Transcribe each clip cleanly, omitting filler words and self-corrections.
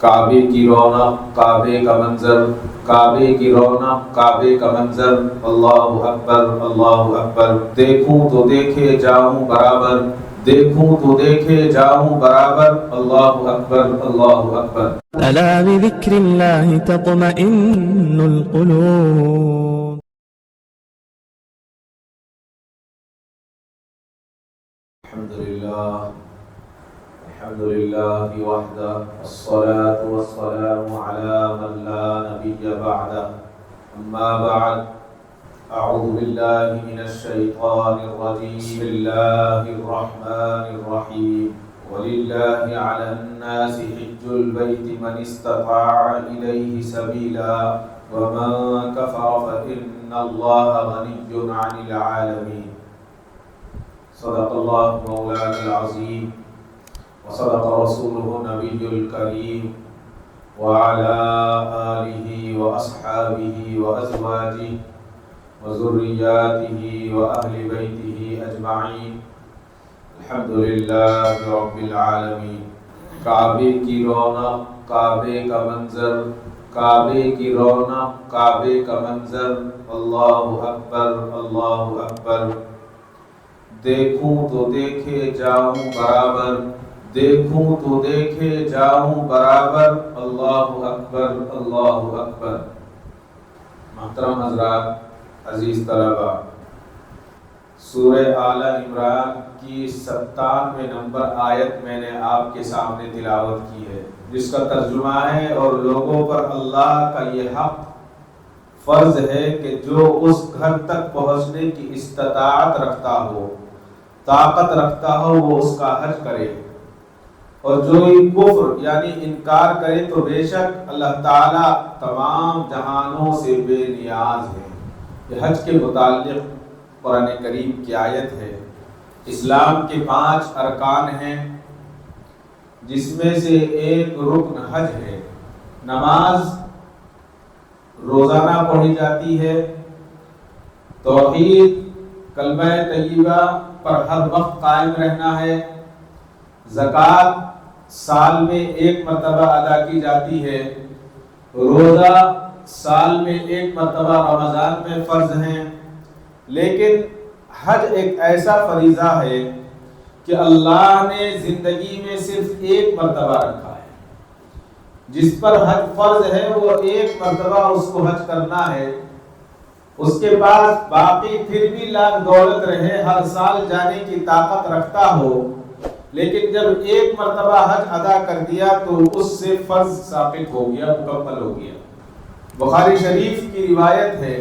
کعبے کی رونق، کعبے کا منظر، کعبے کی رونق، کعبے کا منظر، اللہ اکبر اللہ اکبر۔ دیکھوں تو دیکھے جاؤں برابر، دیکھوں تو دیکھے جاؤں برابر، اللہ اکبر اللہ اکبر۔ ألا بذكر الله تطمئن القلوب۔ الحمد لله وحده، والصلاة والسلام على من لا نبي بعده، أما بعد، أعوذ بالله من الشيطان الرجيم، بسم الله الرحمن الرحيم، ولله على الناس حج البيت من استطاع إليه سبيلا ومن كفر فإن الله غني عن العالمين۔ صدق الله مولانا العظيم، وصدق رسوله النبي الكريم، وعلى آله وأصحابه وأزواجه وذرياته وأهل بيته أجمعين، الحمد لله رب العالمين۔ کعبے کی رونق، کعبے کا منظر، کعبے کی رونق، کعبے کا منظر، اللہ اکبر اللہ اکبر۔ دیکھوں تو دیکھے جاؤں برابر، دیکھوں تو دیکھے جاؤں برابر، اللہ اکبر اللہ اکبر۔ محترم حضرات، عزیز طلباء، سورہ آل عمران کی 97 نمبر آیت میں نے آپ کے سامنے تلاوت کی ہے، جس کا ترجمہ ہے، اور لوگوں پر اللہ کا یہ حق فرض ہے کہ جو اس گھر تک پہنچنے کی استطاعت رکھتا ہو، طاقت رکھتا ہو، وہ اس کا حج کرے، اور جو کفر یعنی انکار کرے تو بے شک اللہ تعالیٰ تمام جہانوں سے بے نیاز ہے۔ یہ حج کے متعلق قرآن کریم کی آیت ہے۔ اسلام کے 5 ارکان ہیں، جس میں سے ایک رکن حج ہے۔ نماز روزانہ پڑھی جاتی ہے، توحید کلمہ طیبہ پر ہر وقت قائم رہنا ہے، زکوٰۃ سال میں 1 مرتبہ ادا کی جاتی ہے، روزہ سال میں 1 مرتبہ رمضان میں فرض ہیں، لیکن حج ایک ایسا فریضہ ہے کہ اللہ نے زندگی میں صرف 1 مرتبہ رکھا ہے۔ جس پر حج فرض ہے وہ 1 مرتبہ اس کو حج کرنا ہے، اس کے پاس باقی پھر بھی لاکھ دولت رہے، ہر سال جانے کی طاقت رکھتا ہو، لیکن جب 1 مرتبہ حج ادا کر دیا تو اس سے فرض ثابت ہو گیا، مکمل ہو گیا۔ بخاری شریف کی روایت ہے،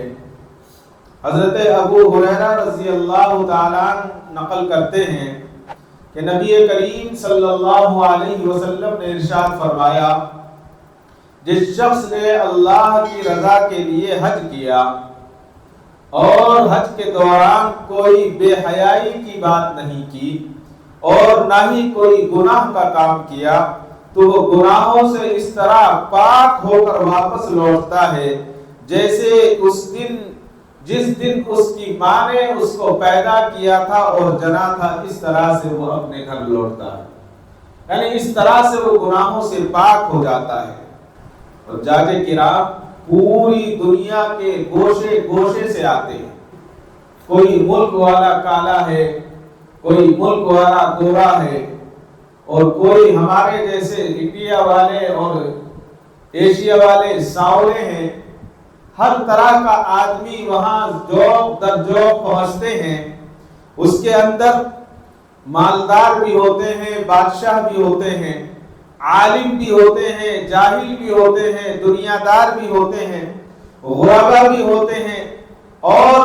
حضرت ابو ہریرہ رضی اللہ تعالیٰ نقل کرتے ہیں کہ نبی کریم صلی اللہ علیہ وسلم نے ارشاد فرمایا، جس شخص نے اللہ کی رضا کے لیے حج کیا اور حج کے دوران کوئی بے حیائی کی بات نہیں کی اور نہ ہی کوئی گناہ کا کام کیا، تو وہ گناہوں سے اس طرح پاک ہو کر واپس لوٹتا ہے جیسے جس دن اس کی ماں نے اس کو پیدا کیا تھا اور جنا تھا، اس طرح سے وہ اپنے گھر لوٹتا ہے۔ یعنی اس طرح سے وہ گناہوں سے پاک ہو جاتا ہے۔ اور جاج کرام پوری دنیا کے گوشے گوشے سے آتے ہیں، کوئی ملک والا کالا ہے، کوئی ملک والا گورا ہے، اور کوئی ہمارے جیسے انڈیا والے اور ایشیا والے سانولے ہیں۔ ہر طرح کا آدمی وہاں جوب در جوب پہنچتے ہیں۔ اس کے اندر مالدار بھی ہوتے ہیں، بادشاہ بھی ہوتے ہیں، عالم بھی ہوتے ہیں، جاہل بھی ہوتے ہیں، دنیا دار بھی ہوتے ہیں، غربا بھی ہوتے ہیں، اور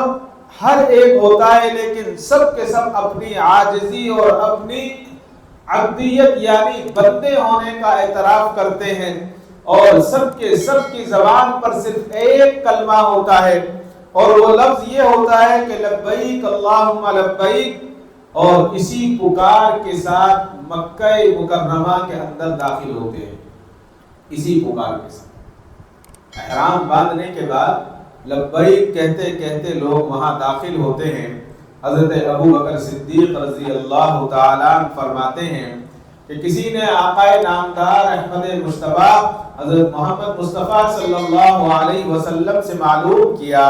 ہر ایک ہوتا ہے، لیکن سب کے سب اپنی عاجزی اور اپنی عبدیت یعنی بندے ہونے کا اعتراف کرتے ہیں، اور سب کی زبان پر صرف ایک کلمہ ہوتا ہے، اور وہ لفظ یہ ہوتا ہے کہ لبیک اللہم لبیک، اور اسی پکار کے ساتھ مکہ مکرمہ کے اندر داخل ہوتے ہیں۔ اسی پکار کے ساتھ احرام باندھنے کے بعد لبیک کہتے کہتے لوگ وہاں داخل ہوتے ہیں۔ حضرت ابو بکر صدیق رضی اللہ تعالیٰ عنہ فرماتے ہیں کہ کسی نے آقائے نامدار احمد مصطفیٰ حضرت محمد مصطفیٰ صلی اللہ علیہ وسلم سے معلوم کیا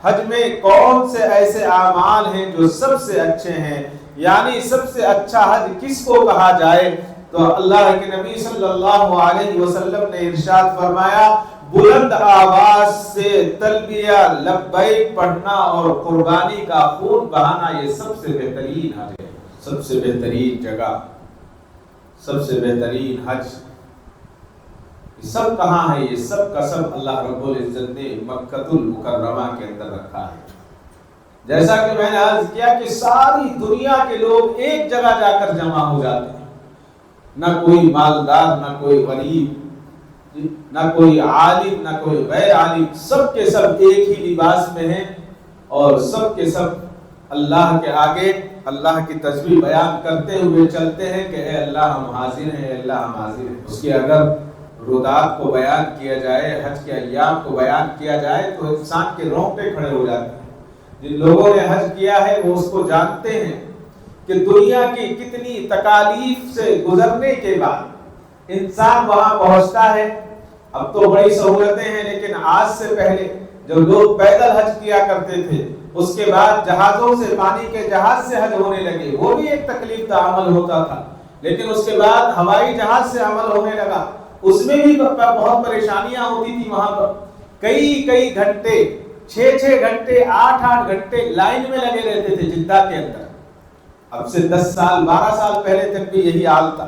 حج میں کون سے ایسے اعمال ہیں جو سب سے اچھے ہیں، یعنی سب سے اچھا حج کس کو کہا جائے، تو اللہ کے نبی صلی اللہ علیہ وسلم نے ارشاد فرمایا بلند آواز سے تلبیہ لبیک پڑھنا اور قربانی کا خون بہانا، یہ سب سے بہترین حج ہے، سب سے بہترین جگہ، سب سے بہترین حج۔ سب کہاں ہے؟ یہ سب کا سب اللہ رب العزت نے مکہ المکرمہ کے اندر رکھا ہے۔ جیسا کہ میں نے عرض کیا کہ ساری دنیا کے لوگ ایک جگہ جا کر جمع ہو جاتے ہیں، نہ کوئی مالدار، نہ کوئی غریب، نہ کوئی عالم، نہ کوئی غیر عالم، سب کے سب ایک ہی لباس میں ہیں اور سب کے سب اللہ کے آگے اللہ کی تسبیح بیان کرتے ہوئے چلتے ہیں کہ اے اللہ ہم حاضر ہیں، اے اللہ ہم حاضر ہیں۔ اس کے اگر رودات کو بیان کیا جائے، حج کے ایام کو بیان کیا جائے تو انسان کے رونگٹے کھڑے ہو جاتے ہیں۔ جن لوگوں نے حج کیا ہے وہ اس کو جانتے ہیں کہ دنیا کی کتنی تکالیف سے گزرنے کے بعد انسان وہاں پہنچتا ہے۔ اب تو بڑی سہولتیں ہیں، لیکن آج سے پہلے جب لوگ پیدل حج کیا کرتے تھے، اس کے بعد جہازوں سے، پانی کے جہاز سے حج ہونے لگے، وہ بھی ایک تکلیف کا عمل ہوتا تھا، لیکن اس کے بعد ہوائی جہاز سے عمل ہونے لگا، اس میں بھی بہت پریشانیاں ہوتی تھی۔ وہاں پر کئی گھنٹے، 6 گھنٹے، 8 گھنٹے لائن میں لگے رہتے تھے جدہ کے اندر۔ اب سے 10 سال 12 سال پہلے تک بھی یہی حال تھا،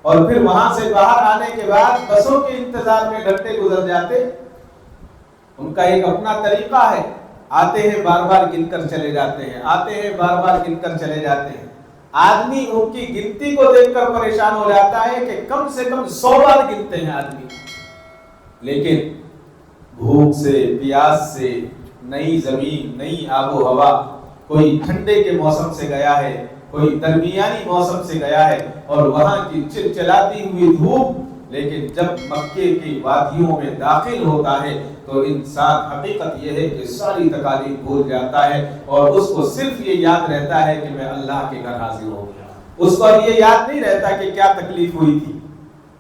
اور پھر وہاں سے باہر آنے کے بعد بسوں کے انتظار میں گھنٹے گزر جاتے۔ ان کا ایک اپنا طریقہ ہے، آتے ہیں بار بار گن کر چلے جاتے ہیں، آتے ہیں بار بار گن کر چلے جاتے ہیں۔ آدمی ان کی گنتی کو دیکھ کر پریشان ہو جاتا ہے کہ کم سے کم 100 بار گنتے ہیں آدمی، لیکن بھوک سے، پیاس سے، نئی زمین، نئی آب و ہوا، کوئی ٹھنڈے کے موسم سے گیا ہے، کوئی درمیانی موسم سے گیا ہے، اور وہاں کی چلچلاتی ہوئی دھوپ، لیکن جب مکے کی وادیوں میں داخل ہوتا ہے تو انسان حقیقت یہ ہے کہ ساری تکالیف بھول جاتا ہے، اور اس کو صرف یہ یاد رہتا ہے کہ میں اللہ کے گھر حاضر ہو گیا۔ اس کو یہ یاد نہیں رہتا کہ کیا تکلیف ہوئی تھی،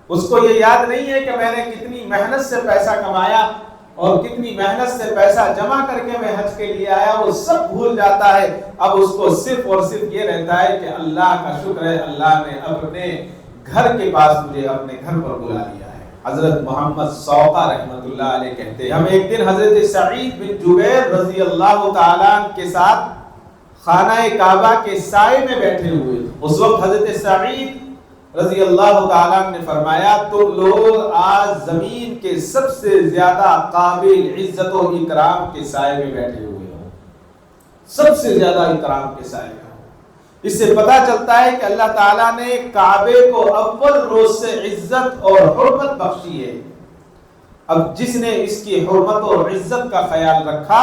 اس کو یہ یاد نہیں ہے کہ میں نے کتنی محنت سے پیسہ کمایا اور کتنی محنت سے پیسہ جمع کر کے میں حج کے لیے آیا، وہ سب بھول جاتا ہے۔ اب اس کو صرف اور صرف یہ رہتا ہے کہ اللہ کا شکر ہے، اللہ نے اپنے گھر کے پاس مجھے اپنے گھر پر بلا لیا ہے۔ حضرت محمد سوقہ رحمۃ اللہ علیہ کہتے ہیں، ہم ایک دن حضرت سعید بن جبیر رضی اللہ تعالیٰ کے ساتھ خانہ کعبہ کے سائے میں بیٹھے ہوئے۔ اس وقت حضرت سعید رضی اللہ تعالیٰ نے فرمایا تم لوگ آج زمین کے سب سے زیادہ قابل عزت و اکرام کے سائے میں بیٹھے ہوئے ہو، سب سے زیادہ اکرام کے سائے میں۔ اس سے پتہ چلتا ہے کہ اللہ تعالیٰ نے کعبے کو اول روز سے عزت اور حرمت بخشی ہے۔ اب جس نے اس کی حرمت اور عزت کا خیال رکھا،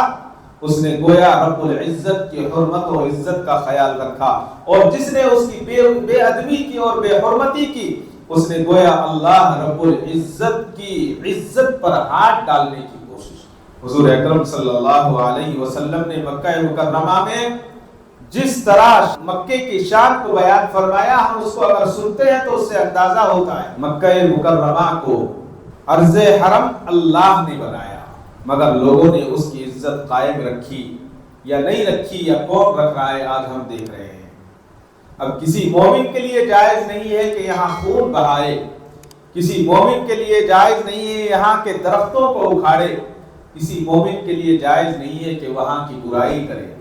اس نے گویا رب العزت کی حرمت و عزت کا خیال رکھا، اور جس نے اس کی بے ادبی کی اور بے حرمتی کی، اس نے گویا اللہ رب العزت کی عزت پر ہاتھ ڈالنے کی کوشش کی۔ حضور اکرم صلی اللہ علیہ وسلم نے مکہ مکرمہ میں جس طرح مکے کی شان کو بیان فرمایا، ہم اس کو اگر سنتے ہیں تو اس سے اندازہ ہوتا ہے مکہ مکرمہ کو ارض حرم اللہ نے بنایا، مگر لوگوں نے اس کی عزت قائم رکھی یا نہیں رکھی، یا کون رکھ رہا ہے آج ہم دیکھ رہے ہیں۔ اب کسی مومن کے لیے جائز نہیں ہے کہ یہاں خون بہائے، کسی مومن کے لیے جائز نہیں ہے یہاں کے درختوں کو اکھاڑے، کسی مومن کے لیے جائز نہیں ہے کہ وہاں کی برائی کرے۔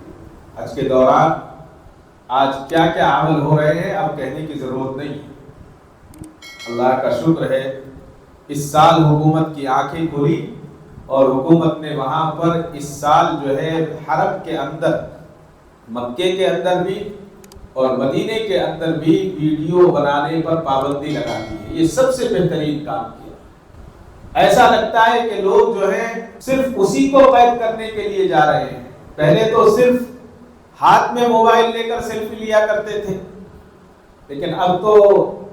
حج کے دوران آج کیا کیا عمل ہو رہے ہیں اب کہنے کی ضرورت نہیں، اللہ کا شکر ہے اس سال حکومت کی آنکھیں کھلی، اور حکومت نے وہاں پر اس سال جو ہے حرم کے اندر، مکے کے اندر بھی اور مدینے کے اندر بھی ویڈیو بنانے پر پابندی لگا دی ہے۔ یہ سب سے بہترین کام کیا۔ ایسا لگتا ہے کہ لوگ جو ہیں صرف اسی کو قید کرنے کے لیے جا رہے ہیں۔ پہلے تو صرف ہاتھ میں موبائل لے کر سیلفی لیا کرتے تھے، لیکن اب تو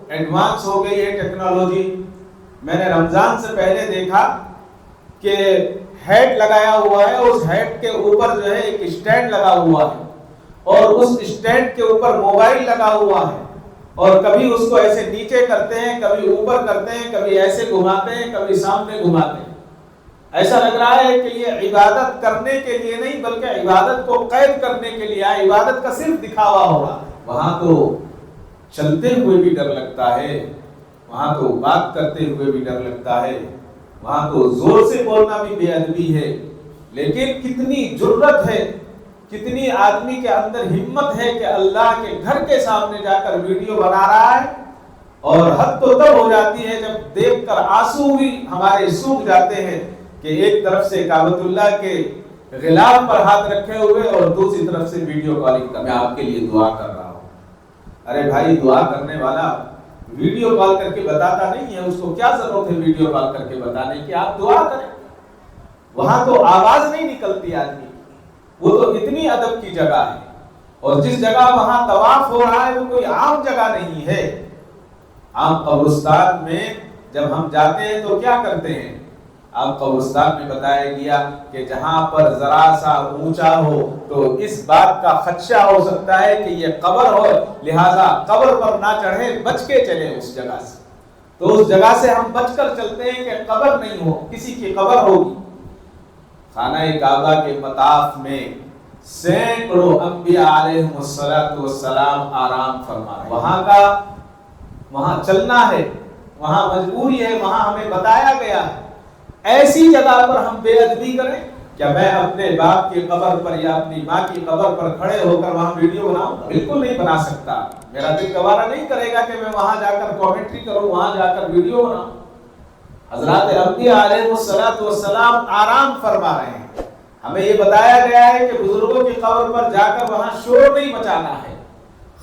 ایڈوانس ہو گئی ہے ٹیکنالوجی۔ میں نے رمضان سے پہلے دیکھا کہ ہیڈ لگایا ہوا ہے، اس ہیڈ کے اوپر جو ہے ایک اسٹینڈ لگا ہوا ہے، اور اس اسٹینڈ کے اوپر موبائل لگا ہوا ہے، اور کبھی اس کو ایسے نیچے کرتے ہیں، کبھی اوپر کرتے ہیں، کبھی ایسے گھماتے ہیں، کبھی سامنے گھماتے ہیں۔ ایسا لگ رہا ہے کہ یہ عبادت کرنے کے لیے نہیں بلکہ عبادت کو قید کرنے کے لیے، عبادت کا صرف دکھاوا ہو رہا ہے۔ وہاں تو چلتے ہوئے بھی ڈر لگتا ہے، وہاں تو بات کرتے ہوئے بھی ڈر لگتا ہے، وہاں تو زور سے بولنا بھی بے ادبی ہے، لیکن کتنی جرت ہے، کتنی آدمی کے اندر ہمت ہے کہ اللہ کے گھر کے سامنے جا کر ویڈیو بنا رہا ہے۔ اور حد تو تب ہو جاتی ہے جب دیکھ کر آنسو بھی ہمارے سوکھ جاتے ہیں کہ ایک طرف سے کعبۃ اللہ کے غلاف پر ہاتھ رکھے ہوئے اور دوسری طرف سے ویڈیو کالنگ کر، میں آپ کے لیے دعا کر رہا ہوں۔ ارے بھائی، دعا کرنے والا ویڈیو کال کر کے بتاتا نہیں ہے، اس کو کیا ضرورت ہے ویڈیو کال کر کے بتانے کی آپ دعا کریں؟ وہاں تو آواز نہیں نکلتی آدمی، وہ تو اتنی ادب کی جگہ ہے، اور جس جگہ وہاں طواف ہو رہا ہے وہ کوئی عام جگہ نہیں ہے۔ عام قبرستان میں جب ہم جاتے ہیں تو کیا کرتے ہیں؟ آپ قبرستان میں بتایا گیا کہ جہاں پر ذرا سا اونچا ہو تو اس بات کا خدشہ ہو سکتا ہے کہ یہ قبر ہو، لہذا قبر پر نہ چڑھے، بچ کے چلے اس جگہ سے۔ تو اس جگہ سے ہم بچ کر چلتے ہیں کہ قبر نہیں ہو، کسی کی قبر ہوگی۔ خانہ کعبہ کے مطاف میں سینکڑوں انبیاء علیہم السلام آرام فرما رہے ہیں۔ وہاں چلنا ہے، وہاں مجبوری ہے، وہاں ہمیں بتایا گیا ہے۔ ایسی جگہ پر ہم بے ادبی کریں؟ کیا میں اپنے باپ کی قبر پر یا اپنی ماں کی قبر پر کھڑے ہو کر وہاں ویڈیو بناؤں؟ بالکل نہیں بنا سکتا، میرا دل گوارا نہیں کرے گا کہ میں وہاں جا کر کامنٹری کروں، وہاں جا کر ویڈیو بناؤں۔ حضرات انبیاء علیہ السلام آرام فرما رہے ہیں۔ ہمیں یہ بتایا گیا ہے کہ بزرگوں کی قبر پر جا کر وہاں شور نہیں مچانا ہے،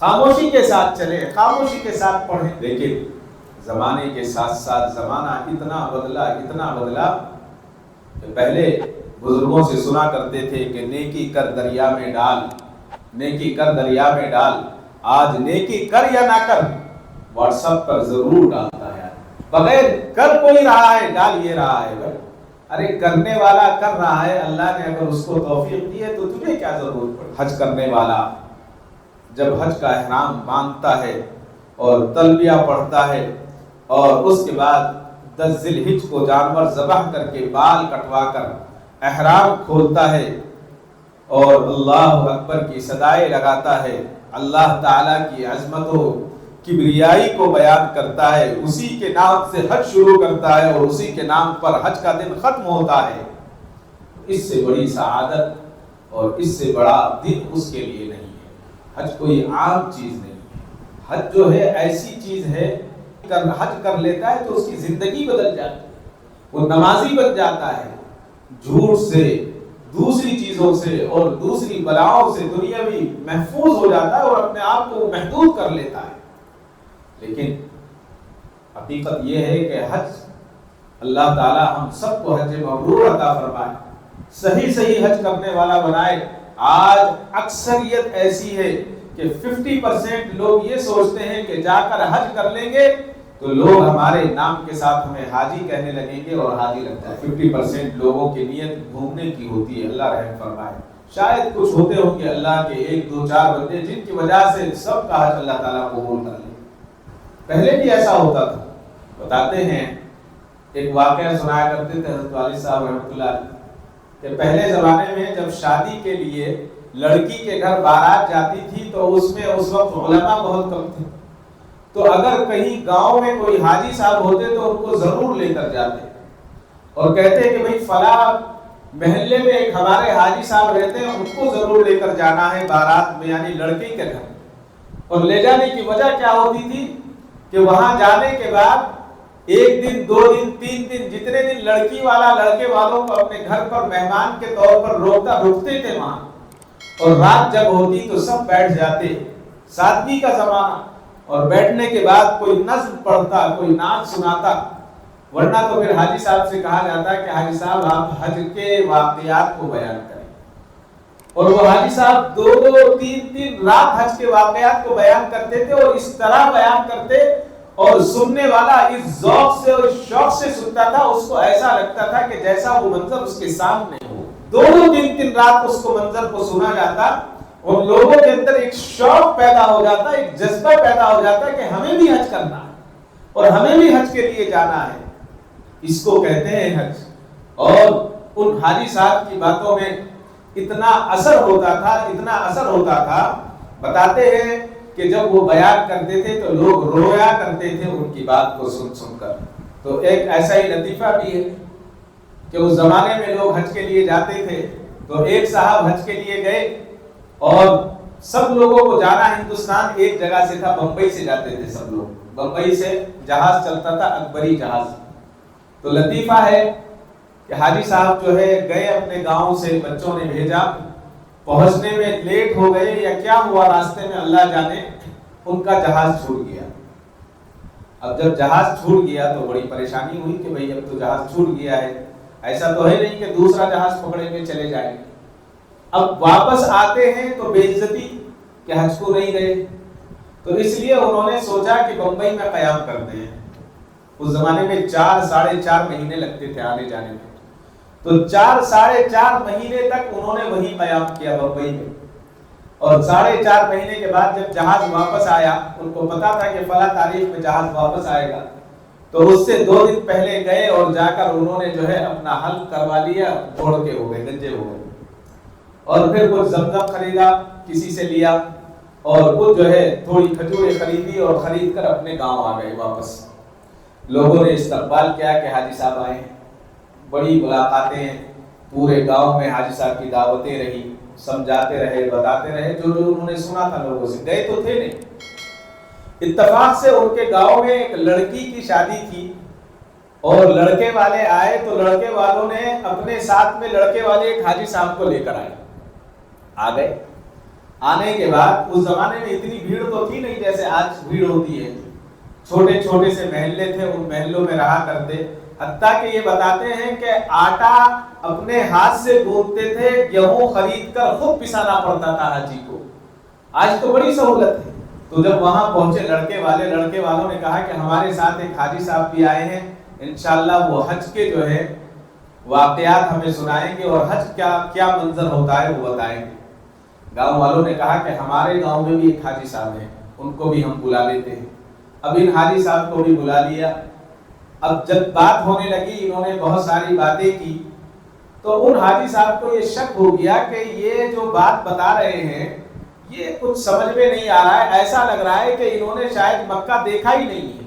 خاموشی کے ساتھ چلیں، خاموشی کے ساتھ پڑھیں۔ لیکن زمانے کے ساتھ ساتھ زمانہ اتنا بدلا کہ پہلے بزرگوں سے سنا کرتے تھے کہ نیکی کر دریا میں ڈال، نیکی کر دریا میں ڈال۔ آج نیکی کر یا نہ کر، واٹس ایپ پر ضرور ڈالتا ہے، بغیر کر کوئی رہا ہے ڈال یہ رہا ہے بھائی۔ ارے کرنے والا کر رہا ہے، اللہ نے اگر اس کو توفیق دی ہے تو تجھے کیا ضرورت پڑی؟ حج کرنے والا جب حج کا احرام باندھتا ہے اور تلبیہ پڑھتا ہے اور اس کے بعد 10 ذی الحجہ کو جانور ذبح کر کے بال کٹوا کر احرام کھولتا ہے اور اللہ اکبر کی صدائیں لگاتا ہے، اللہ تعالیٰ کی عظمت و کبریائی کو بیان کرتا ہے، اسی کے نام سے حج شروع کرتا ہے اور اسی کے نام پر حج کا دن ختم ہوتا ہے۔ اس سے بڑی سعادت اور اس سے بڑا دن اس کے لیے نہیں ہے۔ حج کوئی عام چیز نہیں ہے، حج جو ہے ایسی چیز ہے، حج کر لیتا ہے تو اس کی زندگی بدل جاتی ہے، وہ نمازی بن جاتا ہے، جھوٹ سے، دوسری چیزوں سے اور دوسری بلاؤں سے دنیاوی محفوظ ہو جاتا ہے اور اپنے آپ کو محدود کر لیتا ہے۔ لیکن حقیقت یہ ہے کہ حج اللہ تعالی ہم سب کو حج مبرور عطا فرمائے، صحیح حج کرنے والا بنائے۔ آج اکثریت ایسی ہے کہ 50% لوگ یہ سوچتے ہیں کہ جا کر حج کر لیں گے تو لوگ ہمارے نام کے ساتھ ہمیں حاجی کہنے لگیں گے اور حاجی لگتا ہے۔ 50% لوگوں کی نیت گھومنے کی ہوتی ہے، اللہ رحم فرمائے۔ شاید کچھ ہوتے ہوں گے اللہ کے 1 2 4 بندے جن کی وجہ سے سب کا حج اللہ تعالیٰ قبول کر لے۔ پہلے بھی ایسا ہوتا تھا، بتاتے ہیں ایک واقعہ سنایا کرتے تھے حضرت والد صاحب رحمۃ اللہ علیہ کہ پہلے زمانے میں جب شادی کے لیے لڑکی کے گھر بارات جاتی تھی تو اس میں اس وقت علماء بہت کم تھے، تو اگر کہیں گاؤں میں کوئی حاجی صاحب ہوتے تو ان کو ضرور لے کر جاتے اور کہتے کہ بھئی فلاں محلے میں ایک ہمارے حاجی صاحب رہتے ہیں، ان کو ضرور لے کر جانا ہے بارات میں، یعنی لڑکی کے گھر۔ اور لے جانے کی وجہ کیا ہوتی تھی کہ وہاں جانے کے بعد 1 دن 2 دن 3 دن جتنے دن لڑکی والا لڑکے والوں کو اپنے گھر پر مہمان کے طور پر رکتے تھے وہاں، اور رات جب ہوتی تو سب بیٹھ جاتے، سادگی کا زمانہ، اور بیٹھنے کے بعد کوئی نظم پڑھتا، کوئی نعت سناتا، ورنہ تو پھر حاجی صاحب سے کہا جاتا کہ حاجی صاحب آپ حج کے واقعات کو بیان کریں، اور وہ حاجی صاحب 2 3 رات حج کے واقعات کو بیان کرتے تھے، اور اس طرح بیان کرتے اور سننے والا اس ذوق سے اور اس شوق سے سنتا تھا، اس کو ایسا لگتا تھا کہ جیسا وہ منظر اس کے سامنے ہو۔ 2 3 رات اس کو منظر کو سنا جاتا، ان لوگوں کے اندر ایک شوق پیدا ہو جاتا ہے، ایک جذبہ پیدا ہو جاتا ہے کہ ہمیں بھی حج کرنا ہے اور ہمیں بھی حج کے لیے جانا ہے. اس کو کہتے ہیں حج. اور ان حاجی صاحب کی باتوں میں اتنا اثر ہوتا تھا، بتاتے ہیں کہ جب وہ بیان کرتے تھے تو لوگ رویا کرتے تھے ان کی بات کو سن کر. تو ایک ایسا ہی لطیفہ بھی ہے کہ اس زمانے میں لوگ حج کے لیے جاتے تھے. تو ایک صاحب حج کے لیے گئے اور سب لوگوں کو جانا ہندوستان ایک جگہ سے تھا، بمبئی سے جاتے تھے سب لوگ. بمبئی سے جہاز چلتا تھا، اکبری جہاز. تو لطیفہ ہے کہ حاجی صاحب جو ہے گئے اپنے گاؤں سے، بچوں نے بھیجا، پہنچنے میں لیٹ ہو گئے یا کیا ہوا راستے میں اللہ جانے، ان کا جہاز چھوٹ گیا. اب جب جہاز چھوٹ گیا تو بڑی پریشانی ہوئی کہ بھئی اب تو جہاز چھوٹ گیا ہے، ایسا تو ہے نہیں کہ دوسرا جہاز پکڑیں گے چلے جائیں گے. اب واپس آتے ہیں تو بے عزتی کہ حج کو نہیں گئے. تو اس لیے انہوں نے سوچا کہ بمبئی میں قیام کرتے ہیں. اس زمانے میں 4-4.5 مہینے لگتے تھے آنے جانے میں. تو 4-4.5 مہینے تک انہوں نے وہی قیام کیا بمبئی میں. اور 4.5 مہینے کے بعد جب جہاز واپس آیا، ان کو پتا تھا کہ فلاں تاریخ میں جہاز واپس آئے گا، تو اس سے 2 دن پہلے گئے اور جا کر انہوں نے جو ہے اپنا حلق کروا لیا، گھوڑ کے ہو گئے، گنجے ہو گئے. اور پھر کچھ زمزم خریدا کسی سے لیا، اور کچھ جو ہے تھوڑی کھجوریں خریدی اور خرید کر اپنے گاؤں آ گئے واپس. لوگوں نے استقبال کیا کہ حاجی صاحب آئے ہیں، بڑی ملاقاتیں، پورے گاؤں میں حاجی صاحب کی دعوتیں رہی، سمجھاتے رہے، بتاتے رہے جو انہوں نے سنا تھا لوگوں سے. گئے تو تھے نہیں. اتفاق سے ان کے گاؤں میں ایک لڑکی کی شادی تھی اور لڑکے والے آئے تو لڑکے والوں نے اپنے ساتھ میں لڑکے والے ایک حاجی صاحب کو لے کر آ گئے. آنے کے بعد اس زمانے میں اتنی بھیڑ تو تھی نہیں جیسے آج بھیڑ ہوتی ہے. چھوٹے چھوٹے سے محلے تھے، ان محلوں میں رہا کرتے. حتیٰ کہ یہ بتاتے ہیں کہ آٹا اپنے ہاتھ سے گوندتے تھے، گیہوں خرید کر خود پسانا پڑتا تھا حاجی کو. آج تو بڑی سہولت ہے. تو جب وہاں پہنچے لڑکے والوں نے کہا کہ ہمارے ساتھ ایک حاجی صاحب بھی آئے ہیں، انشاءاللہ وہ حج کے جو ہے واقعات ہمیں سنائیں گے اور حج کیا منظر ہوتا ہے وہ بتائیں گے. گاؤں والوں نے کہا کہ ہمارے گاؤں میں بھی ایک حاجی صاحب ہیں، ان کو بھی ہم بلا لیتے ہیں. اب ان حاجی صاحب کو بھی بلا لیا. اب جب بات ہونے لگی، انہوں نے بہت ساری باتیں کی، تو ان حاجی صاحب کو یہ شک ہو گیا کہ یہ جو بات بتا رہے ہیں یہ کچھ سمجھ میں نہیں آ رہا ہے. ایسا لگ رہا ہے کہ انہوں نے شاید مکہ دیکھا ہی نہیں ہے،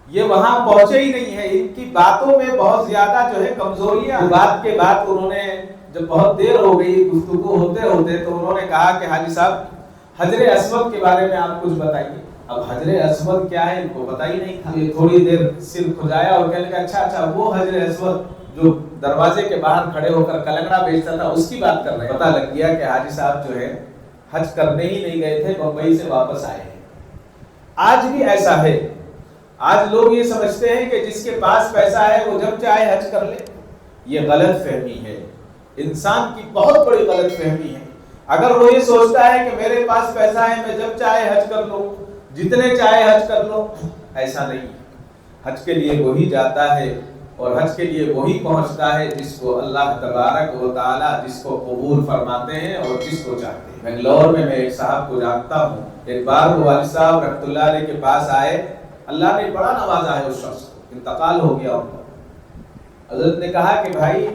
یہ وہاں پہنچے ہی نہیں ہے. ان کی باتوں میں بہت زیادہ جو ہے کمزوریاں. بات کے بعد انہوں نے جب بہت دیر ہو گئی گفتگو ہوتے ہوتے تو انہوں نے کہا کہ حاجی صاحب حجر اسود کے بارے میں آپ کچھ بتائیے. اب حجر اسود کیا ہے ان کو پتہ ہی نہیں تھا. یہ تھوڑی دیر سر کھجایا اور کہنے لگا اچھا وہ حجر اسود جو دروازے کے باہر کھڑے ہو کر کلنگڑا بیچتا تھا اس کی بات کر رہے ہیں. پتہ لگ گیا کہ حاجی صاحب جو ہے حج کرنے ہی نہیں گئے تھے، بمبئی سے واپس آئے ہیں. آج بھی ایسا ہے. آج لوگ یہ سمجھتے ہیں کہ جس کے پاس پیسہ ہے وہ جب چاہے حج کر لے. یہ غلط فہمی ہے، انسان کی بہت بڑی غلط فہمی ہے. اگر وہ یہ سوچتا ہے کہ میرے پاس پیسہ ہے میں جب چاہے حج کر لوں، جتنے چاہے حج کر لوں، ایسا نہیں. حج کے لیے وہی جاتا ہے اور حج کے لیے وہی پہنچتا ہے جس کو اللہ تبارک و تعالی جس کو قبول فرماتے ہیں اور جس کو چاہتے ہیں. بنگلور میں ایک صاحب کو جانتا ہوں. ایک بار وہ والد صاحب رحمۃ اللہ علیہ کے پاس آئے. اللہ نے بڑا نوازا ہے اس شخص کو، انتقال ہو گیا ان کا. حضرت نے کہا کہ بھائی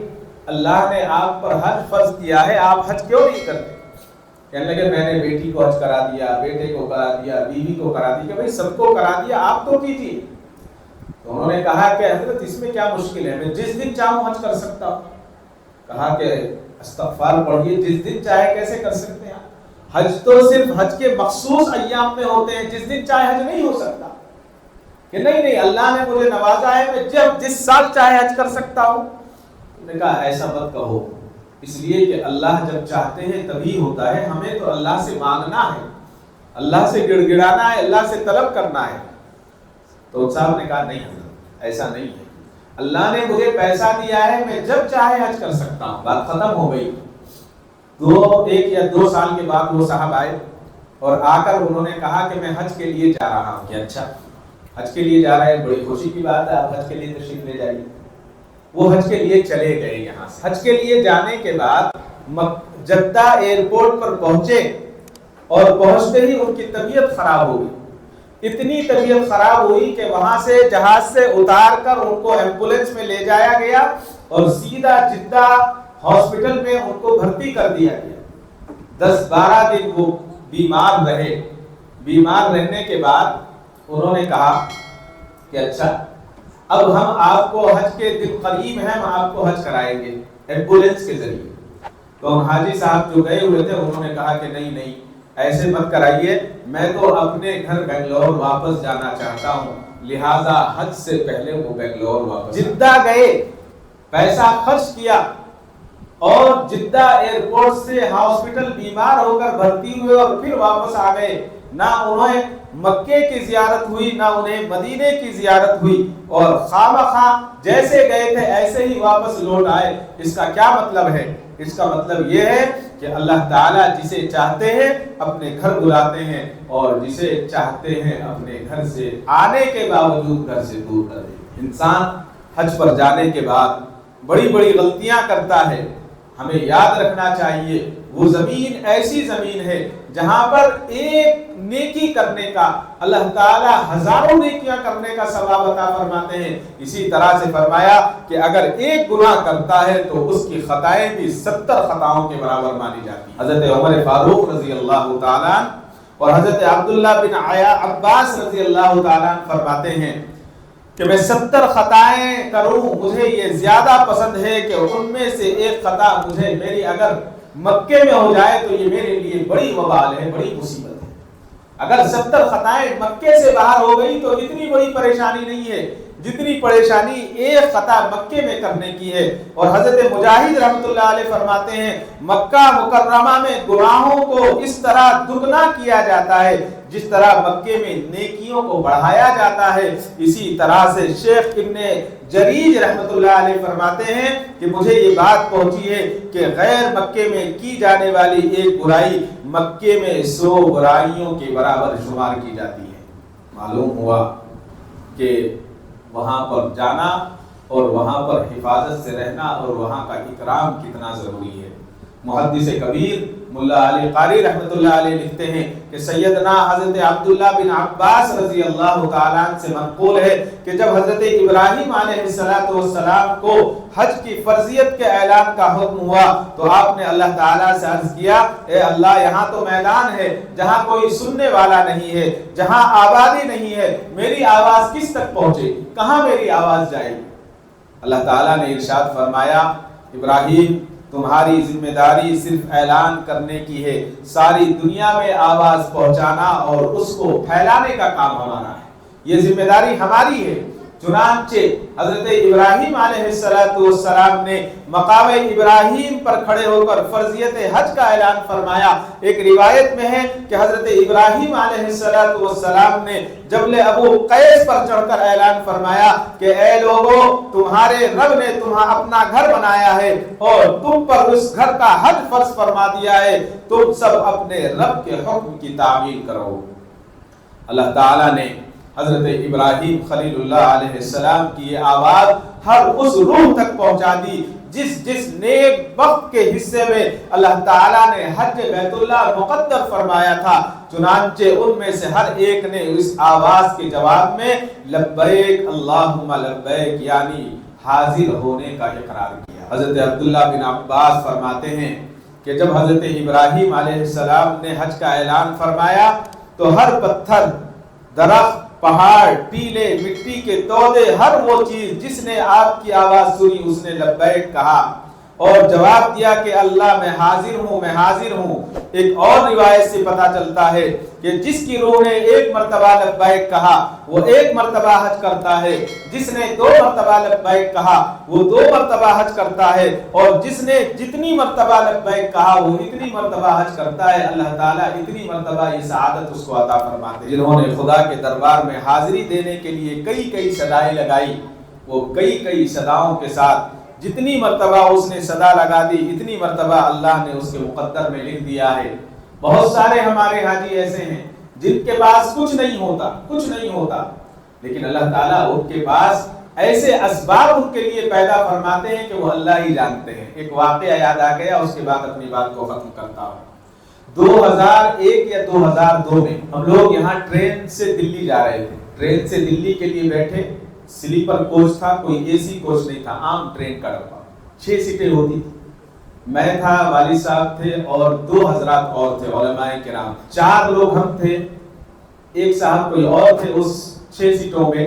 اللہ نے آپ پر حج فرض کیا ہے، آپ حج کیوں نہیں کرتے؟ کہنے لگے میں نے بیٹی کو حج کرا دیا، بیٹے کو کرا دیا، بیوی کو کرا دیا. کہ بھائی سب کو کرا دیا، آپ تو کیجیے. تو انہوں نے کہا کہ حضرت اس میں کیا مشکل ہے، میں جس دن چاہوں حج کر سکتا ہوں. کہا کہ استغفار پڑھیے، جس دن چاہے کیسے کر سکتے ہیں؟ حج تو صرف حج کے مخصوص ایام میں ہوتے ہیں، جس دن چاہے حج نہیں ہو سکتا. کہ نہیں اللہ نے مجھے نوازا ہے، میں جس سال چاہے حج کر سکتا ہوں. انہوں نے کہا ایسا مت کہو، اس لیے کہ اللہ جب چاہتے ہیں تبھی ہوتا ہے. ہمیں تو اللہ سے مانگنا ہے، اللہ سے گڑ گڑانا ہے، اللہ سے طلب کرنا ہے. تو صاحب نے کہا نہیں حضرت ایسا نہیں ہے، اللہ نے مجھے پیسہ دیا ہے، میں جب چاہے حج کر سکتا ہوں. بات ختم ہو گئی. 1 یا 2 سال کے بعد وہ صاحب آئے اور آ کر انہوں نے کہا کہ میں حج کے لیے جا رہا ہوں. کہ اچھا حج کے لیے جا رہے ہیں، بڑی خوشی کی بات ہے، آپ حج کے لیے تشریف لے جائیے. وہ حج کے لیے چلے گئے. یہاں سے حج کے لیے جانے کے بعد جدہ ایئرپورٹ پر پہنچے اور پہنچتے ہی ان کی طبیعت خراب ہو گئی، اتنی طبیعت خراب ہوئی کہ وہاں سے جہاز سے اتار کر ان کو ایمبولینس میں لے جایا گیا اور سیدھا جدہ ہاسپٹل میں ان کو بھرتی کر دیا گیا۔ 10-12 دن وہ بیمار رہے۔ بیمار رہنے کے بعد انہوں نے کہا کہ اچھا اب ہم آپ کو حج کے دن قریب ہیں، ہم آپ کو حج کرائیں گے ایمبولینس کے ذریعے۔ تو حاجی صاحب جو گئے ہوئے تھے انہوں نے کہا کہ نہیں ایسے مت کرائیے، میں تو اپنے گھر بنگلور واپس جانا چاہتا ہوں، لہذا حج سے پہلے وہ بنگلور واپس جدہ گئے، پیسہ خرچ کیا اور جدہ ایئرپورٹ سے ہاسپٹل بیمار ہو کر بھرتی ہوئے اور پھر واپس آ گئے۔ نہ انہیں مکے کی زیارت ہوئی، نہ انہیں مدینے کی زیارت ہوئی، اور خامخواہ جیسے گئے تھے ایسے ہی واپس لوٹ آئے۔ اس کا کیا مطلب ہے؟ اس کا مطلب یہ ہے کہ اللہ تعالیٰ جسے چاہتے ہیں اپنے گھر بلاتے ہیں اور جسے چاہتے ہیں اپنے گھر سے آنے کے باوجود گھر سے دور کر دیتے ہیں۔ انسان حج پر جانے کے بعد بڑی بڑی غلطیاں کرتا ہے، ہمیں یاد رکھنا چاہیے وہ زمین ایسی زمین ہے جہاں پر ایک نیکی کرنے کا اللہ تعالیٰ ہزاروں نیکیاں کرنے کا ثواب عطا فرماتے ہیں۔ اسی طرح سے فرمایا کہ اگر ایک گناہ کرتا ہے تو اس کی خطائیں بھی 70 خطاؤں کے برابر مانی جاتی ہیں۔ حضرت عمر فاروق رضی اللہ تعالیٰ اور حضرت عبداللہ بن عباس رضی اللہ تعالیٰ فرماتے ہیں کہ میں 70 خطائیں کروں، مجھے یہ زیادہ پسند ہے کہ ان میں سے ایک خطا مجھے میری اگر مکے میں ہو جائے تو یہ میرے لیے بڑی وبال ہے، بڑی مصیبت ہے۔ اگر 70 خطائیں مکے سے باہر ہو گئی تو اتنی بڑی پریشانی نہیں ہے جتنی پریشانی ایک خطا مکے میں کرنے کی ہے۔ اور حضرت مجاہد رحمۃ اللہ علیہ فرماتے ہیں مکہ مکرمہ میں گناہوں کو اس طرح دگنا کیا جاتا ہے جس طرح مکے میں نیکیوں کو بڑھایا جاتا ہے۔ اسی طرح سے شیخ ابن جریج رحمۃ اللہ علیہ فرماتے ہیں کہ مجھے یہ بات پہنچی ہے کہ غیر مکے میں کی جانے والی ایک برائی مکے میں 100 برائیوں کے برابر شمار کی جاتی ہے۔ معلوم ہوا کہ وہاں پر جانا اور وہاں پر حفاظت سے رہنا اور وہاں کا اکرام کتنا ضروری ہے۔ محدث کبیر ملا علی قاری رحمۃ اللہ علیہ لکھتے ہیں کہ سیدنا حضرت عبداللہ بن عباس رضی اللہ تعالیٰ سے منقول ہے کہ جب حضرت ابراہیم علیہ السلام کو حج کی فرضیت کے اعلان کا حکم ہوا تو آپ نے اللہ تعالیٰ سے عرض کیا اے اللہ یہاں تو میدان ہے جہاں کوئی سننے والا نہیں ہے، جہاں آبادی نہیں ہے، میری آواز کس تک پہنچے، کہاں میری آواز جائے گی؟ اللہ تعالیٰ نے ارشاد فرمایا ابراہیم تمہاری ذمہ داری صرف اعلان کرنے کی ہے، ساری دنیا میں آواز پہنچانا اور اس کو پھیلانے کا کام ہمارا ہے، یہ ذمہ داری ہماری ہے۔ چنانچہ حضرت ابراہیم علیہ السلام نے مقام ابراہیم پر کھڑے ہو کر فرضیت حج کا اعلان فرمایا۔ ایک روایت میں ہے کہ حضرت ابراہیم علیہ السلام نے جبل ابو قیس پر چڑھ کر اعلان فرمایا کہ اے لوگوں تمہارے رب نے تمہیں اپنا گھر بنایا ہے اور تم پر اس گھر کا حج فرض فرما دیا ہے، تم سب اپنے رب کے حکم کی تعمیل کرو۔ اللہ تعالیٰ نے حضرت ابراہیم خلیل اللہ علیہ السلام کی یہ آواز ہر اس روح تک پہنچا دی جس نیک وقت کے حصے میں اللہ تعالیٰ نے حج بیت اللہ مقدر فرمایا تھا۔ چنانچہ ان میں سے ہر ایک نے اس آواز کے جواب میں لبیک اللہم لبیک یعنی حاضر ہونے کا اقرار کیا۔ حضرت عبداللہ بن عباس فرماتے ہیں کہ جب حضرت ابراہیم علیہ السلام نے حج کا اعلان فرمایا تو ہر پتھر، درخت، پہاڑ، ٹیلے، مٹی کے تودے، ہر وہ چیز جس نے آپ کی آواز سنی اس نے لبیک کہا اور جواب دیا کہ اللہ میں حاضر ہوں، میں حاضر ہوں۔ ایک اور روایت سے پتہ چلتا ہے کہ جس کی روح نے ایک مرتبہ لبیک کہا وہ ایک مرتبہ حج کرتا ہے، جس نے 2 مرتبہ لبیک کہا وہ 2 مرتبہ حج کرتا ہے، اور جس نے جتنی مرتبہ لبیک کہا وہ اتنی مرتبہ حج کرتا ہے۔ اللہ تعالیٰ اتنی مرتبہ یہ سعادت اس کو عطا فرماتے ہیں۔ جنہوں نے خدا کے دربار میں حاضری دینے کے لیے کئی صدائیں لگائی، وہ کئی صداؤں کے ساتھ جتنی مرتبہ اس نے صدا لگا دی اتنی مرتبہ اللہ نے اس کے مقدر میں لکھ دیا ہے۔ بہت سارے ہمارے حاجی ایسے ہیں جن کے پاس کچھ نہیں ہوتا لیکن اللہ تعالیٰ ان کے پاس ایسے اسباب ان کے لیے پیدا فرماتے ہیں کہ وہ اللہ ہی جانتے ہیں۔ ایک واقعہ یاد آ گیا، اس کے بعد اپنی بات کو ختم کرتا ہوں۔ 2001 یا 2002 میں ہم لوگ یہاں ٹرین سے دلی جا رہے تھے۔ ٹرین سے دلی کے لیے بیٹھے، سلیپر کوچ تھا، کوئی اے سی کوچ نہیں تھا، عام ٹرین کا ڈبہ، 6 سیٹیں ہوتی تھی۔ میں تھا، والد صاحب تھے اور 2 حضرات اور تھے، علماء کرام، 4 لوگ ہم تھے، ایک صاحب کوئی اور تھے اس 6 سیٹوں میں۔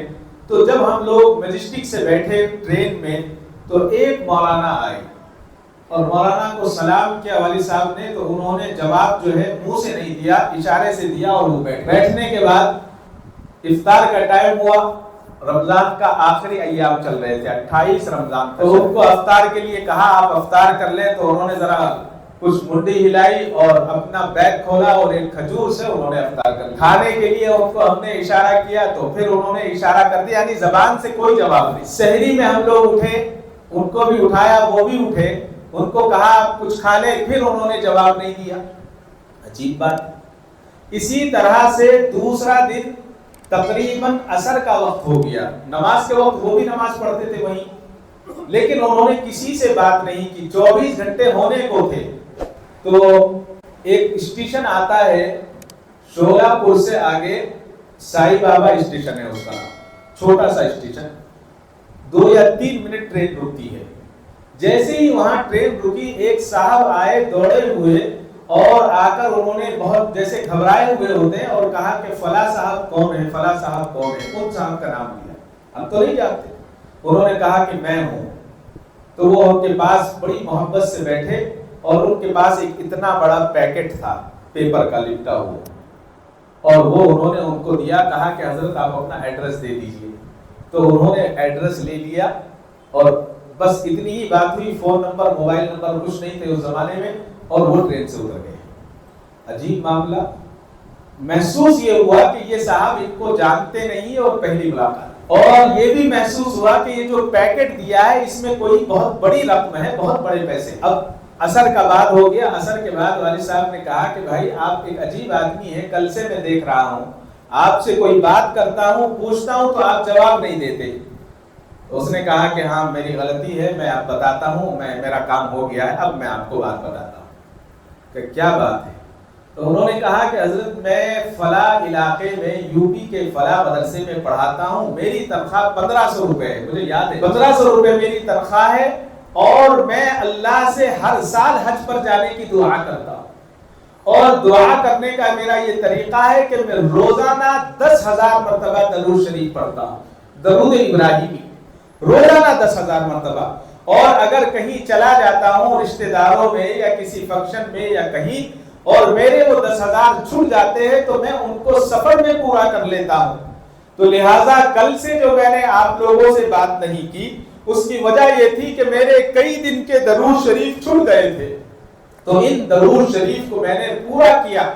تو جب ہم لوگ میجسٹک سے بیٹھے ٹرین میں تو ایک مولانا آئے اور مولانا کو سلام کیا والد صاحب نے، تو انہوں نے جواب جو ہے منہ سے نہیں دیا، اشارے سے دیا اور وہ بیٹھنے کے بعد افطار کا ٹائم ہوا۔ رمضان کا آخری ایام چل رہے تھے، 28 رمضان، تو ان کو افطار کے لیے کہا آپ افطار کر لیں، تو انہوں نے ذرا کچھ منڈی ہلائی اور اپنا بیگ کھولا اور ایک کھجور سے انہوں نے افطار کر لیا۔ کھانے کے لیے ان کو ہم نے اشارہ کیا تو پھر انہوں نے اشارہ کر دیا، یعنی زبان سے کوئی جواب نہیں۔ سحری میں ہم لوگ اٹھے، ان کو بھی اٹھایا، وہ بھی اٹھے، ان کو کہا آپ کچھ کھا لیں، پھر انہوں نے جواب نہیں دیا۔ عجیب بات۔ اسی طرح سے دوسرا دن تقریباً عصر کا وقت ہو گیا، نماز کے وقت وہ بھی نماز پڑھتے تھے وہیں، لیکن انہوں نے کسی سے بات نہیں کی۔ 24 گھنٹے ہونے کو تھے تو ایک اسٹیشن آتا ہے شولہ پور سے آگے، سائی بابا اسٹیشن ہے اس کا، چھوٹا سا اسٹیشن، 2 یا 3 منٹ ٹرین رکتی ہے۔ جیسے ہی وہاں ٹرین رکی، ایک صاحب آئے دوڑے ہوئے اور آ کر انہوں نے بہت جیسے گھبرائے ہوئے ہوتے ہیں اور کہا کہ فلاں صاحب کون ہے، فلاں صاحب کون ہے، ان صاحب کا نام لیا، ہم تو نہیں جانتے۔ انہوں نے کہا کہ میں ہوں۔ تو وہ ان کے پاس بڑی محبت سے بیٹھے اور ان کے پاس ایک اتنا بڑا پیکٹ تھا پیپر کا لپٹا ہوا، اور وہ انہوں نے ان کو دیا، کہا کہ حضرت آپ اپنا ایڈریس دے دیجئے۔ تو انہوں نے ایڈریس لے لیا اور بس اتنی ہی بات ہوئی، فون نمبر موبائل نمبر کچھ نہیں تھے اس زمانے میں، اور وہ ٹرین سے اتر گئے۔ عجیب معاملہ۔ محسوس یہ ہوا کہ یہ صاحب ان کو جانتے نہیں اور پہلی ملاقات، اور یہ بھی محسوس ہوا کہ یہ جو پیکٹ دیا ہے اس میں کوئی بہت بڑی رقم ہے، بہت بڑے پیسے۔ اب عصر کا بعد ہو گیا، عصر کے بعد والد صاحب نے کہا کہ بھائی آپ ایک عجیب آدمی ہیں، کل سے میں دیکھ رہا ہوں آپ سے کوئی بات کرتا ہوں، پوچھتا ہوں تو آپ جواب نہیں دیتے۔ اس نے کہا کہ ہاں میری غلطی ہے، میں آپ بتاتا ہوں، میرا کام ہو گیا ہے، اب میں آپ کو بات بتاتا ہوں کہ کیا بات ہے۔ تو انہوں نے کہا کہ حضرت میں فلاں علاقے میں یو پی کے فلاں مدرسے میں پڑھاتا ہوں، میری تنخواہ 1500 روپے ہے، مجھے یاد ہے 1500 روپے میری تنخواہ ہے، اور میں اللہ سے ہر سال حج پر جانے کی دعا کرتا ہوں، اور دعا کرنے کا میرا یہ طریقہ ہے کہ میں روزانہ 10,000 مرتبہ درود شریف پڑھتا ہوں، درود ابراہیمی، روزانہ 10,000 مرتبہ۔ اور اگر کہیں چلا جاتا ہوں رشتہ داروں میں یا کسی فنکشن میں یا کہیں، اور میرے وہ 10,000 چھوٹ جاتے ہیں تو میں ان کو سفر میں پورا کر لیتا ہوں۔ تو لہٰذا کل سے جو میں نے آپ لوگوں سے بات نہیں کی، اس کی وجہ یہ تھی کہ میرے کئی دن کے درود شریف چھوٹ گئے تھے، تو ان درود شریف کو میں نے پورا کیا،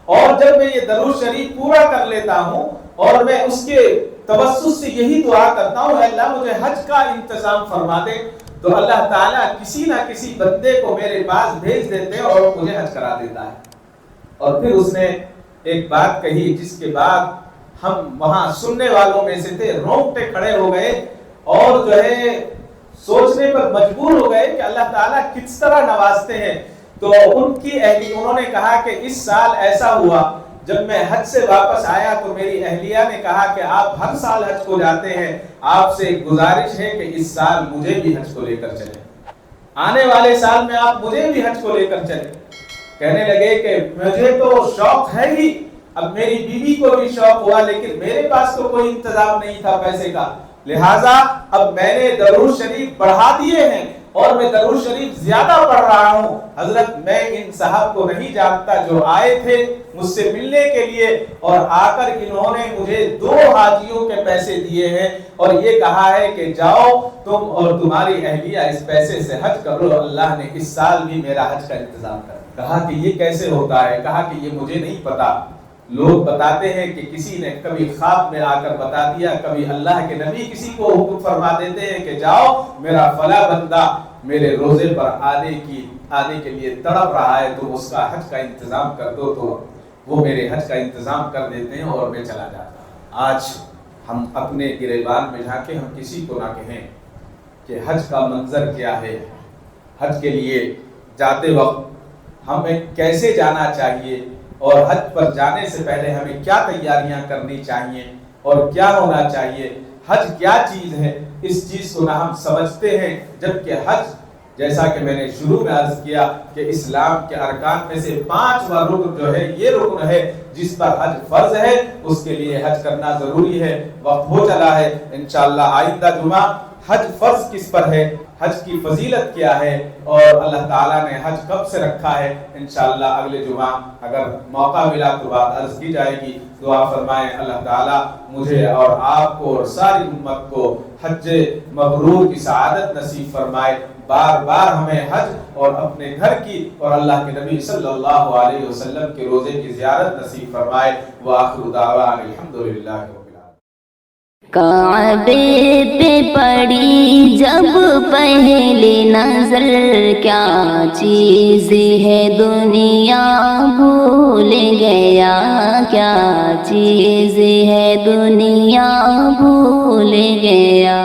اور جب میں یہ درود شریف پورا کر لیتا ہوں اور میں اس کے توسط سے یہی دعا کرتا ہوں، اے اللہ مجھے حج کا انتظام فرما دے، تو اللہ تعالیٰ کسی نہ کسی بندے کو میرے پاس بھیج دیتے ہیں اور مجھے حج کرا دیتا ہے۔ اور پھر اس نے ایک بات کہی جس کے بعد ہم وہاں سننے والوں میں سے تھے، رونگٹے کھڑے ہو گئے اور جو ہے سوچنے پر مجبور ہو گئے کہ اللہ تعالیٰ کس طرح نوازتے ہیں۔ تو ان کی انہوں نے کہا کہ اس سال ایسا ہوا، جب میں حج سے واپس آیا تو میری اہلیہ نے کہا کہ آپ ہر سال حج کو جاتے ہیں، آپ سے ایک گزارش ہے کہ اس سال مجھے بھی حج کو لے کر چلیں، آنے والے سال میں آپ مجھے بھی حج کو لے کر چلیں۔ کہنے لگے کہ مجھے تو شوق ہے ہی، اب میری بیوی کو بھی شوق ہوا، لیکن میرے پاس تو کوئی انتظام نہیں تھا پیسے کا، لہٰذا اب میں نے درود شریف بڑھا دیے ہیں اور میں درود شریف زیادہ پڑھ رہا ہوں۔ حضرت میں ان صاحب کو نہیں جانتا جو آئے تھے مجھ سے ملنے کے لیے، اور آ کر انہوں نے مجھے 2 حاجیوں کے پیسے دیے ہیں اور یہ کہا ہے کہ جاؤ تم اور تمہاری اہلیہ اس پیسے سے حج کر لو، اللہ نے اس سال بھی میرا حج کا انتظام کر دیا۔ کہا کہ یہ کیسے ہوتا ہے؟ کہا کہ یہ مجھے نہیں پتا، لوگ بتاتے ہیں کہ کسی نے کبھی خواب میں آ کر بتا دیا، کبھی اللہ کے نبی کسی کو حکم فرما دیتے ہیں کہ جاؤ میرا فلاں بندہ میرے روزے پر آنے کے لیے تڑپ رہا ہے تو اس کا حج کا انتظام کر دو، تو وہ میرے حج کا انتظام کر دیتے ہیں اور میں چلا جاتا ہوں۔ آج ہم اپنے گریبان میں جھانکیں، ہم کسی کو نہ کہیں کہ حج کا منظر کیا ہے، حج کے لیے جاتے وقت ہمیں کیسے جانا چاہیے، اور حج پر جانے سے پہلے ہمیں کیا تیاریاں کرنی چاہیے اور کیا ہونا چاہیے، حج کیا چیز ہے، اس چیز کو نہ ہم سمجھتے ہیں، جبکہ حج جیسا کہ میں نے شروع میں عرض کیا کہ اسلام کے ارکان میں سے 5واں رکن جو ہے یہ رکن ہے جس پر حج فرض ہے، اس کے لیے حج کرنا ضروری ہے۔ وقت ہو چلا ہے، انشاءاللہ آئندہ جمعہ حج فرض کس پر ہے، حج کی فضیلت کیا ہے، اور اللہ تعالیٰ نے حج کب سے رکھا ہے، انشاءاللہ اگلے جمعہ اگر موقع ملا تو بات عرض کی جائے گی۔ دعا فرمائیں اللہ تعالیٰ مجھے اور آپ کو اور ساری امت کو حج مبرور کی سعادت نصیب فرمائے، بار بار ہمیں حج اور اپنے گھر کی اور اللہ کے نبی صلی اللہ علیہ وسلم کے روزے کی زیارت نصیب فرمائے۔ وآخر دعوانا الحمدللہ رب العالمین۔ کعبے پہ پڑی جب پہلی نظر، کیا چیز ہے دنیا بھول گیا، کیا چیز ہے دنیا بھول گیا۔